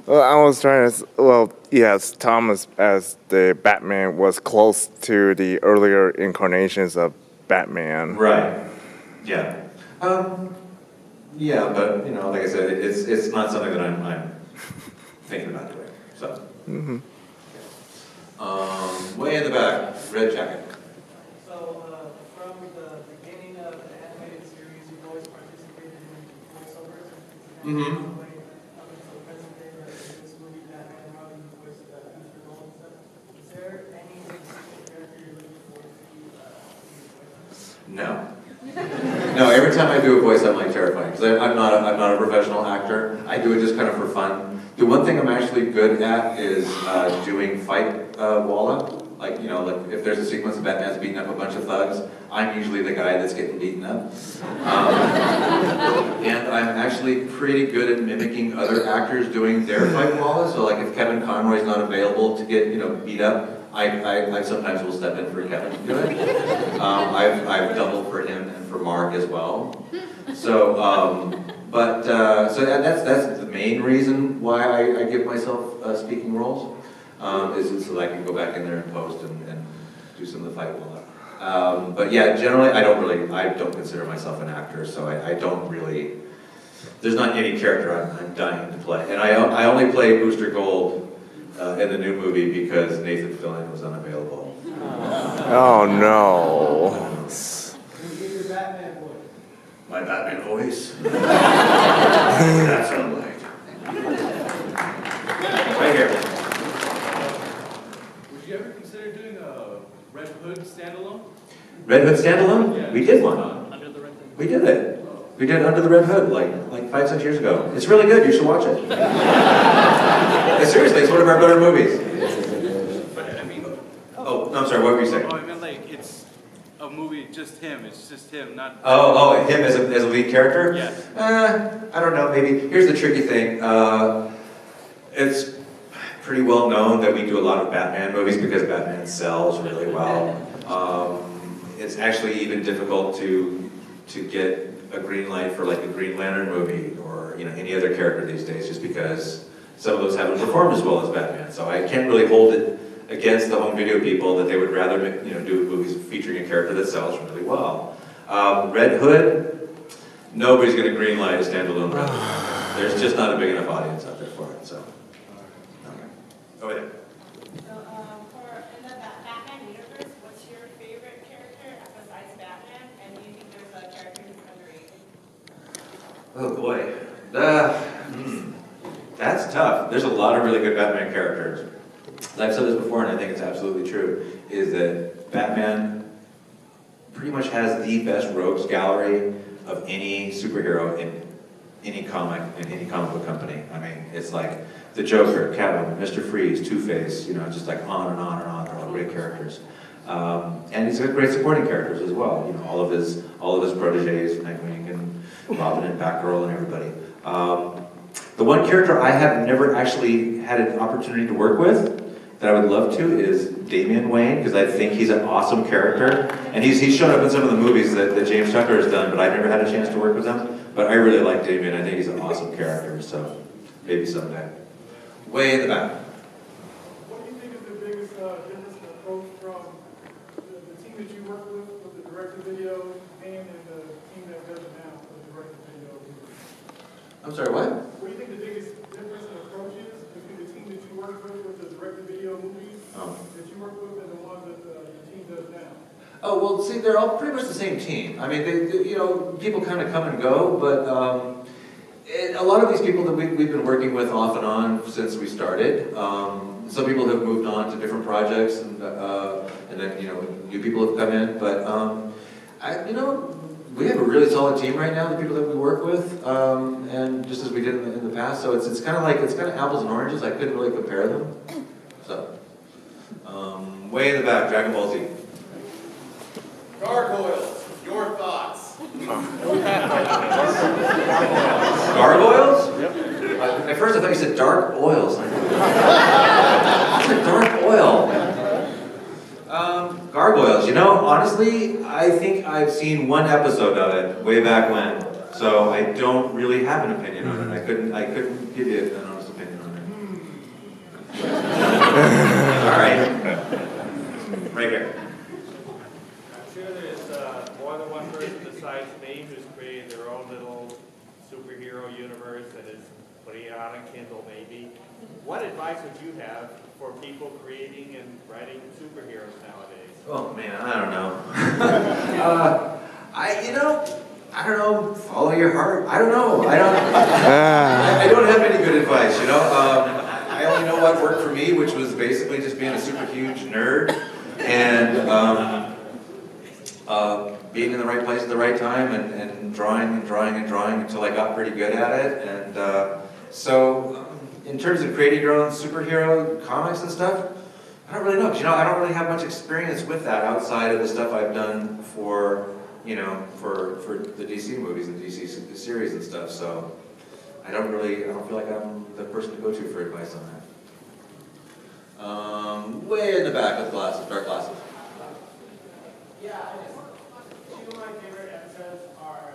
Well, I was trying to. Yes, Thomas as the Batman was close to the earlier incarnations of Batman. Right. Yeah. Yeah, but like I said, it's not something that I'm thinking about doing. So. Mm-hmm. Way in the back, red jacket. So, from the beginning of the animated series, you've always participated in voiceovers and things like that. Mm-hmm. Up until the present day, in this movie, Batman, how you voice the Mr. Gold and stuff. Is there any specific character you're looking forward to No. No, every time I do a voice, I'm like terrified, because I'm not a professional actor. I do it just kind of for fun. The one thing I'm actually good at is doing fight wall-up. Like, like if there's a sequence of Batman's beating up a bunch of thugs, I'm usually the guy that's getting beaten up. And I'm actually pretty good at mimicking other actors doing their fight wall-up. So like if Kevin Conroy's not available to get, beat up, I sometimes will step in for Kevin to do it. I've doubled for him and for Mark as well. So, so that's the main reason why I give myself speaking roles, is so that I can go back in there and post and do some of the fight wall. But yeah, generally I don't consider myself an actor, so I don't really. There's not any character I'm dying to play, and I only play Booster Gold in the new movie because Nathan Fillion was unavailable. Oh no. Can you give your Batman voice? My Batman voice? That's unlike. Right here. Would you ever consider doing a Red Hood standalone? Red Hood standalone? Yeah. We did one. Under the Red Hood? We did it. We did Under the Red Hood like 5-6 years ago. It's really good. You should watch it. Seriously, it's one of our better movies. But I mean, oh, no, I'm sorry. What were you saying? Oh, I meant like it's a movie just him. It's just him, not. Oh, him as a lead character? Yeah. I don't know. Maybe here's the tricky thing. It's pretty well known that we do a lot of Batman movies because Batman sells really well. It's actually even difficult to get a green light for like a Green Lantern movie or any other character these days, just because some of those haven't performed as well as Batman. So I can't really hold it against the home video people that they would rather do movies featuring a character that sells really well. Red Hood, nobody's going to green light a standalone Red Hood. There's just not a big enough audience out there for it. So, okay. Over there. So, in the Batman universe, what's your favorite character besides Batman? Oh boy. That's tough. There's a lot of really good Batman characters. I've said this before, and I think it's absolutely true, is that Batman pretty much has the best rogues gallery of any superhero in any comic book company. I mean, it's like the Joker, Catwoman, Mr. Freeze, Two-Face, you know, just like on and on and on. They're all great characters. And he's got great supporting characters as well. You know, all of his proteges, Nightwing and Robin and Batgirl and everybody. The one character I have never actually had an opportunity to work with that I would love to is Damian Wayne, because I think he's an awesome character. And he's shown up in some of the movies that James Tucker has done, but I've never had a chance to work with him. But I really like Damian. I think he's an awesome character, so maybe someday. Way in the back. What do you think is the biggest difference in approach from the team that you work with the direct-to-video and the team that does it now with the direct-to-video? I'm sorry, what? What do you think the biggest difference in approach is between the team that you work with the direct-to-video movies that you work with and the one that the team does now? Oh, well, see, they're all pretty much the same team. I mean, you know, people kind of come and go, but a lot of these people that we've been working with off and on since we started. Some people have moved on to different projects, and then, you know, new people have come in. But, you know, we have a really solid team right now, the people that we work with, and just as we did in the past. So it's kind of apples and oranges. I couldn't really compare them. So, way in the back, Dragon Ball Z. Gargoyles, your thoughts? Gargoyles? Yep. At first I thought you said dark oils. What's a dark oil? Gargoyles, you know, honestly, I think I've seen one episode of it way back when, so I don't really have an opinion on it. I couldn't give you an honest opinion on it. All right. Right here. I'm sure there's more than one person besides me who's created their own little superhero universe and is putting it on a Kindle maybe. What advice would you have for people creating and writing superheroes nowadays? Oh man, I don't know. I don't know. Follow your heart. I don't know. I don't have any good advice. You know, I only know what worked for me, which was basically just being a super huge nerd and being in the right place at the right time and drawing until I got pretty good at it. And so, in terms of creating your own superhero comics and stuff, I don't really know, because, you know, I don't really have much experience with that outside of the stuff I've done for, you know, for the DC movies and DC series and stuff, so I don't feel like I'm the person to go to for advice on that. Way in the back with glasses, dark glasses. Yeah, two of my favorite episodes are,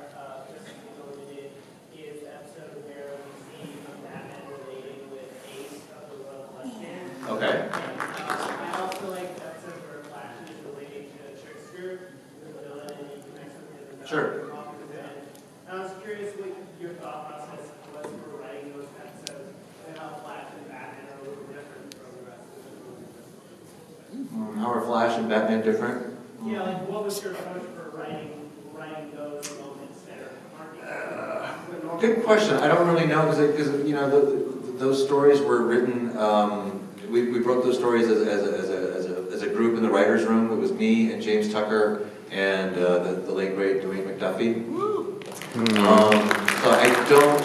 just related, is the episode where we see Batman relating with Ace of the Royal Flush Can. Okay. I also like the episode where Flash is relating to Trickster, the villain, and he connects with him. Sure. And I was curious what your thought process was for writing those episodes, and how Flash and Batman are a little different from the rest of the How are Flash and Batman different? Yeah, like what was your approach for writing those moments that aren't? Good question. I don't really know because you know those stories were written. We wrote those stories as a group in the writers' room. It was me and James Tucker and the late great Dwayne McDuffie. So I don't.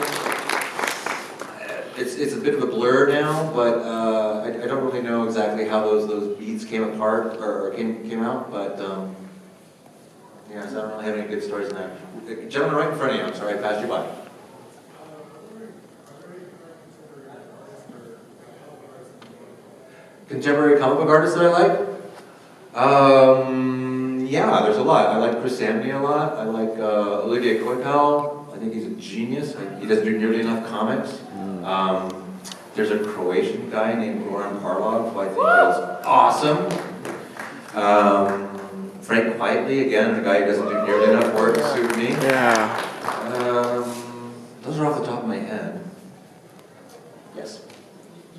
It's a bit of a blur now, but I don't really know exactly how those beats came apart or came out. But yeah, so I don't really have any good stories in that. Gentleman right in front of you. I'm sorry, I passed you by. Contemporary comic book artists that I like? Yeah, there's a lot. I like Chris Samney a lot. I like Olivier Coipel. I think he's a genius. He doesn't do nearly enough comics. There's a Croatian guy named Goran Parlov who I think is awesome. Frank Whiteley, again, a guy who doesn't do nearly enough work to suit me. Yeah. Those are off the top of my head. Yes?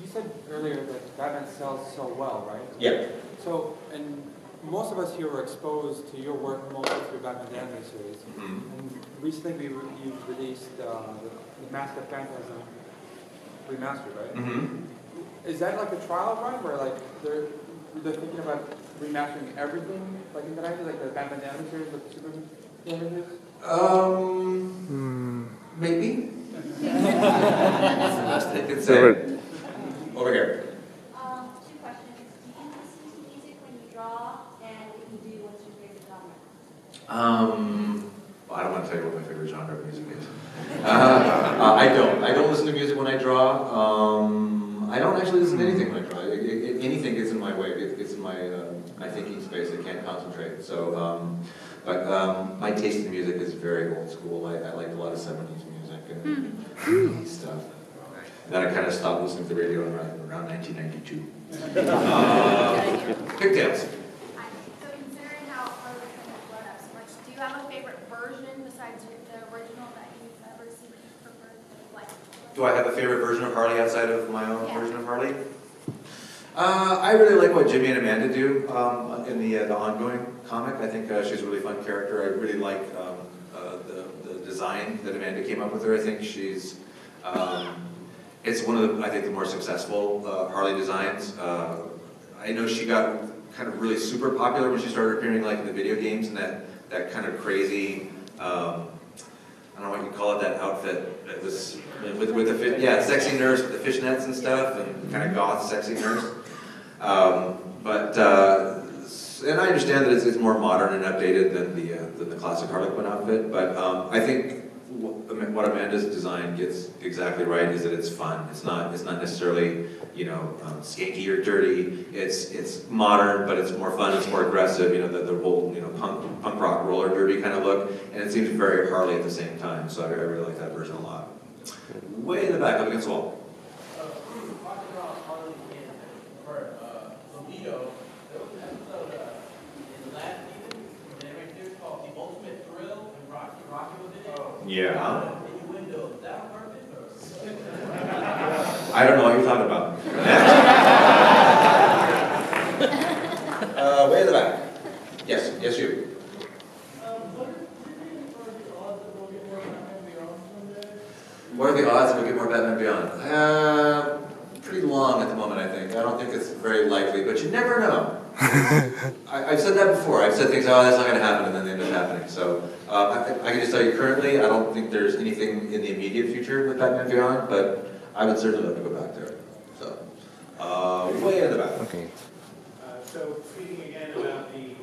You said earlier that Batman sells so well, right? Yeah. So, and most of us here were exposed to your work mostly through Batman the Animated Series. And recently you released the Mask of Phantasm remastered, right? Is that like a trial run where like they're thinking about remastering everything like in the 90s, like the Batman the Animated Series with the Superman images? Maybe. That's the best they could say. Over here. 2 questions. Do you listen to music when you draw? And if you do, what's your favorite genre? Well, I don't want to tell you what my favorite genre of music is. I don't listen to music when I draw. I don't actually listen to anything when I draw. Anything gets in my way. It gets in my thinking space. I can't concentrate. So, my taste in music is very old school. I like a lot of 70s music and stuff. Then I kind of stopped listening to the radio around 1992. Pigtails. So considering how Harley Quinn has blown up so much, do you have a favorite version besides the original that you've ever seen that you prefer? Like, Do I have a favorite version of Harley outside of my own version of Harley? I really like what Jimmy and Amanda do in the ongoing comic. I think she's a really fun character. I really like the design that Amanda came up with her. I think she's, it's one of the, I think, the more successful Harley designs. I know she got kind of really super popular when she started appearing like in the video games and that kind of crazy, I don't know what you call it, that outfit that was with the sexy nurse with the fishnets and stuff, and kind of goth sexy nurse. And I understand that it's more modern and updated than the classic Harley Quinn outfit, but I think what Amanda's design gets exactly right is that it's fun. It's not necessarily, skanky or dirty. It's modern, but it's more fun. It's more aggressive. The whole punk rock roller derby kind of look, and it seems very Harley at the same time. So I really like that version a lot. Way in the back, up against the wall. Talking about Harley Quinn for Toledo, there was an episode in the last season when they were here called The Ultimate Thrill, and Rocky was in it. Yeah. Innuendo, is that on purpose? I don't know what you're talking about. Way in the back. Yes, you. What are the odds that we'll get more Batman Beyond? Pretty long at the moment, I think. I don't think it's very likely, but you never know. I've said that before. I've said things, that's not going to happen, and then they end up happening. So I can just tell you currently, I don't think there's anything in the immediate future with Batman Beyond, but I would certainly love to go back there. So, way in the back. Okay. So speaking again about the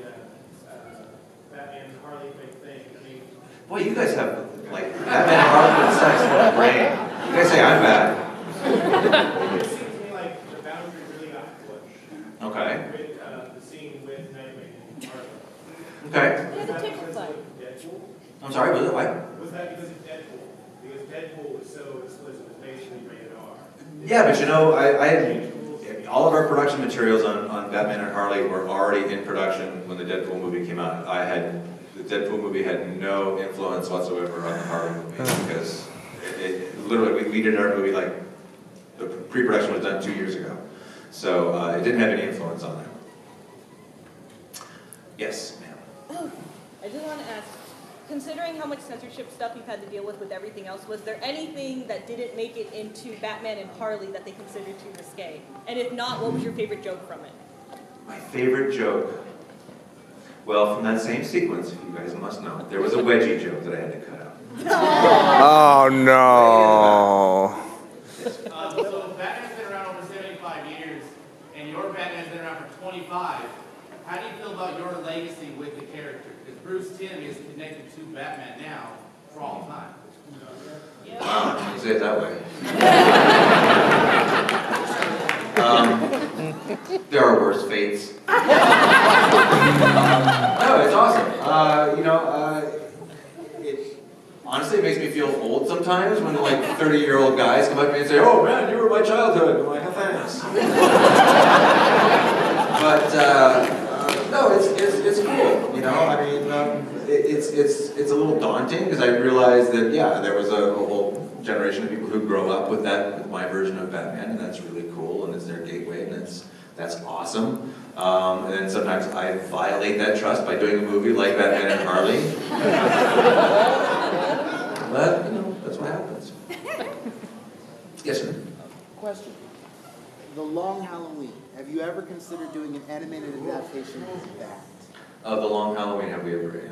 Batman Harley Quinn thing, I mean, Boy, you guys have, like, Batman and Harley Quinn sex for a brain. You guys say I'm bad. it seems to me like the boundary really got pushed. Okay. With the scene with Nightwing and Harley. Okay. Was that because of Deadpool? I'm sorry, was it what? Was that because of Deadpool? Because Deadpool was so explicit, it was basically rated R. Yeah, but I had, all of our production materials on Batman and Harley were already in production when the Deadpool movie came out. The Deadpool movie had no influence whatsoever on the Harley movie because it literally, we did our movie like, the pre-production was done 2 years ago. So it didn't have any influence on it. Yes, ma'am. Oh, I just want to ask, considering how much censorship stuff you've had to deal with everything else, was there anything that didn't make it into Batman and Harley that they considered too risque? And if not, what was your favorite joke from it? My favorite joke? Well, from that same sequence, you guys must know, there was a wedgie joke that I had to cut out. Oh no. So Batman's been around over 75 years, and your Batman's been around for 25. How do you feel about your legacy with the character? Because Bruce Timm is connected to Batman now for all time. Wow, you say it that way. There are worse fates. No, it's awesome. Honestly, it makes me feel old sometimes when like 30-year-old guys come up to me and say, "Oh man, you were my childhood." I'm like, "Oh, thanks." But no, it's cool. I mean, it's a little daunting because I realized that there was a whole generation of people who grow up with my version of Batman, and that's really cool, and it's their gateway, and that's awesome. And then sometimes I violate that trust by doing a movie like Batman and Harley. But, you know, that's what happens. Yes, sir? Question. The Long Halloween. Have you ever considered doing an animated adaptation of that? Of The Long Halloween, have we ever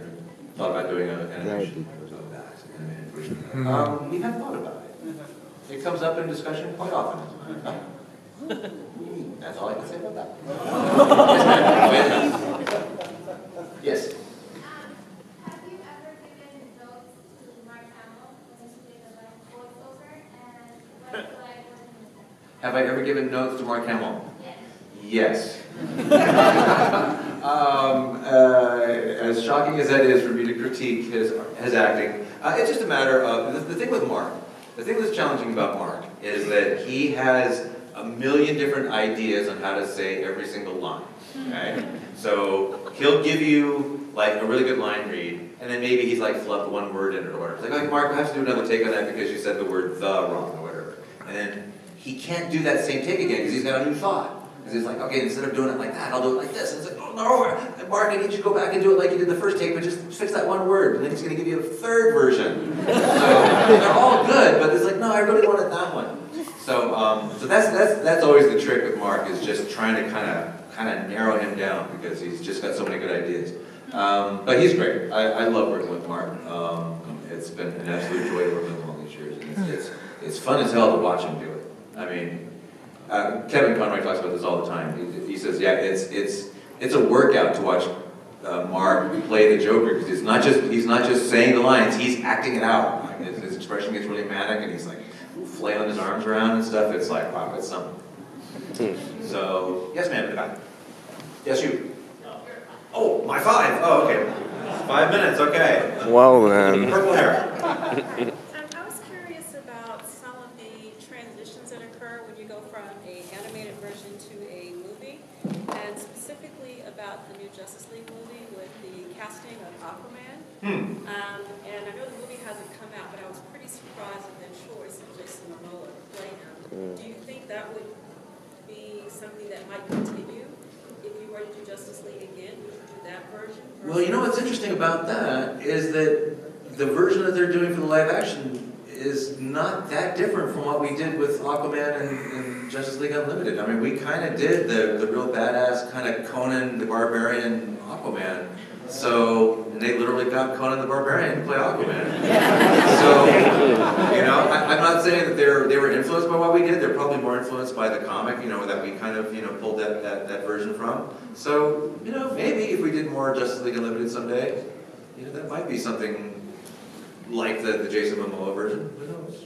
thought about doing an animation of that? We have thought about it. It comes up in discussion quite often. That's all I can say about that. Yes. Have you ever given notes to Mark Hamill when he did the voiceover, and what it's like working with him? Have I ever given notes to Mark Hamill? Yes. As shocking as that is for me to critique his acting, it's just a matter of, the thing with Mark, the thing that's challenging about Mark is that he has a million different ideas on how to say every single line, okay? So he'll give you like a really good line read, and then maybe he's like flubbed one word in it or whatever. It's like, Mark, I have to do another take on that because you said the word the wrong or whatever. And then he can't do that same take again because he's got a new thought. Because he's like, okay, instead of doing it like that, I'll do it like this. And it's like, oh no, Mark, I need you to go back and do it like you did the first take, but just fix that one word. And then he's going to give you a third version. So they're all good, but it's like, no, I really wanted that one. So that's always the trick with Mark, is just trying to kind of narrow him down because he's just got so many good ideas. But he's great. I love working with Mark. It's been an absolute joy to work with him all these years. And it's fun as hell to watch him do it. I mean, Kevin Conroy talks about this all the time. He says, yeah, it's a workout to watch Mark play the Joker, because he's not just saying the lines, he's acting it out. Like, his expression gets really manic, and he's like flailing his arms around and stuff. It's like, wow, it's something. So, yes, ma'am, in the back. Yes, you. Oh, my 5. Oh, okay. 5 minutes. Okay. Well then. Purple hair. I was curious about some of the transitions that occur when you go from an animated version to a movie, and specifically about the new Justice League movie with the casting of Aquaman. And I know the movie hasn't come out, but I was pretty surprised at the choice of Jason Momoa to play him. Do you think that would be something that might continue if you were to do Justice League again? Would you do that version? Well, you know what's interesting about that is that the version that they're doing for the live action is not that different from what we did with Aquaman and Justice League Unlimited. I mean, we kind of did the real badass kind of Conan the Barbarian Aquaman. So, and they literally got Conan the Barbarian to play Aquaman. So, you know, I'm not saying that they were influenced by what we did. They're probably more influenced by the comic, you know, that we kind of, you know, pulled that version from. So, you know, maybe if we did more Justice League Unlimited someday, you know, that might be something like the Jason Momoa version. Who knows?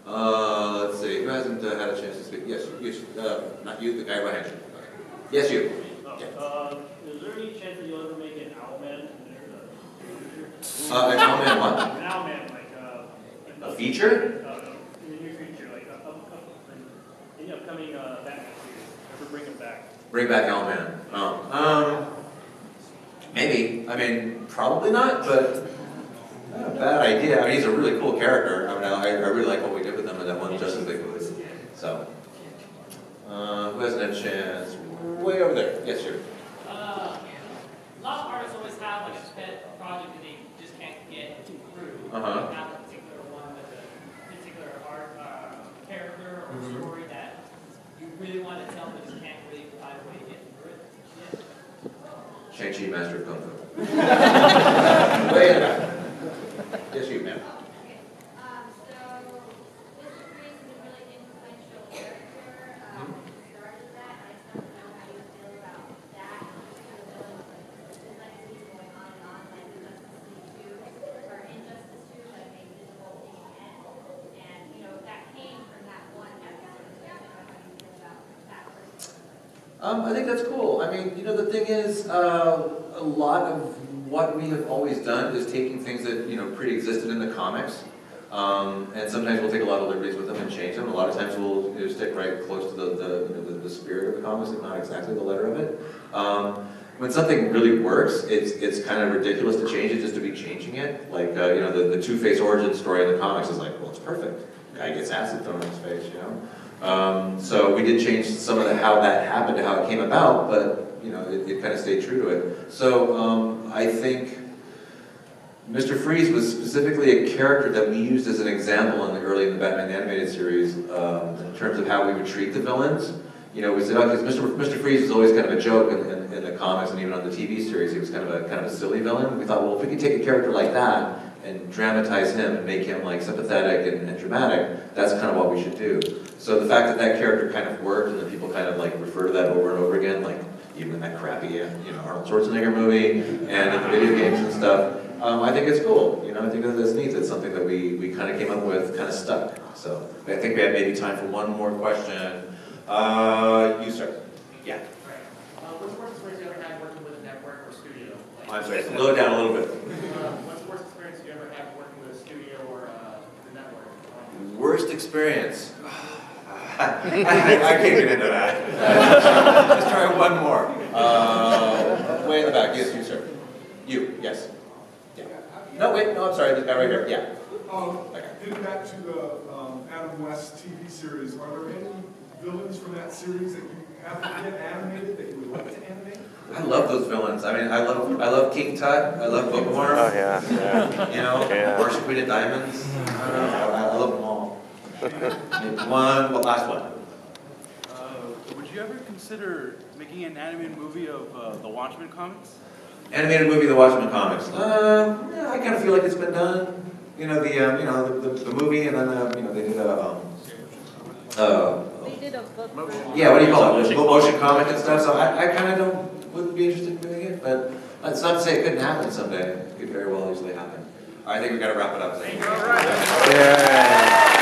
Let's see. Who hasn't had a chance to speak? Yes, you. Not you, the guy behind you. Yes, you. Is there any chance that you'll ever make an Owlman in the future? An Owlman what? An Owlman, like a feature? In the near future, like in the upcoming Batman series. Ever bring him back? Bring back Owlman. Oh. Maybe. I mean, probably not, but not a bad idea. I mean, he's a really cool character. I mean, I really like what we did with him in that one Justice League movie. So, who hasn't had a chance? Way over there. Yes, sir. A lot of artists always have like a pet project that they just can't get through. Uh-huh. They have a particular one with a particular art character or story that you really want to tell, but just can't really find a way to get through it. Shang-Chi, Master of Kung Fu. Way in the back. Yes, you, ma'am. I think that's cool. I mean, you know, the thing is, a lot of what we have always done is taking things that, you know, pre-existed in the comics, and sometimes we'll take a lot of liberties with them and change them. A lot of times we'll stick right close to the spirit of the comics, if not exactly the letter of it. When something really works, it's kind of ridiculous to change it just to be changing it. Like, you know, the Two-Face origin story in the comics is like, well, it's perfect. Guy gets acid thrown in his face, you know. So we did change some of how that happened, how it came about, but you know, it kind of stayed true to it. So I think Mr. Freeze was specifically a character that we used as an example in the Batman animated series in terms of how we would treat the villains. You know, we said, okay, Mr. Freeze was always kind of a joke in the comics and even on the TV series. He was kind of a silly villain. We thought, well, if we could take a character like that and dramatize him and make him like sympathetic and dramatic, that's kind of what we should do. So the fact that that character kind of worked and that people kind of like refer to that over and over again, like even in that crappy, Arnold Schwarzenegger movie and in the video games and stuff, I think it's cool. You know, I think that's neat. It's something that we kind of came up with, kind of stuck. So I think we have maybe time for one more question. You start. Yeah. What's the worst experience you ever had working with a network or studio? I'm sorry, slow it down a little bit. What's the worst experience you ever had working with a studio or the network? Worst experience? I can't get into that. Let's try one more. Way in the back. Yes, you, sir. You, yes. Yeah. No, wait, no, I'm sorry. This guy right here. Yeah. Getting back to the Adam West TV series, are there any villains from that series that you haven't yet animated that you would like to animate? I love those villains. I mean, I love King Tut. I love Bookworm. Oh yeah. You know, Yeah. Worship Queen of Diamonds. I love them all. Last one. Would you ever consider making an animated movie of the Watchmen comics? Animated movie, The Watchmen comics. Yeah, I kind of feel like it's been done. You know, the movie, and then they did They did a book. yeah, what do you call it? Motion comic and stuff. So I kind of wouldn't be interested in doing it, but that's not to say it couldn't happen someday. It could very well easily happen. I think we've got to wrap it up. Yeah.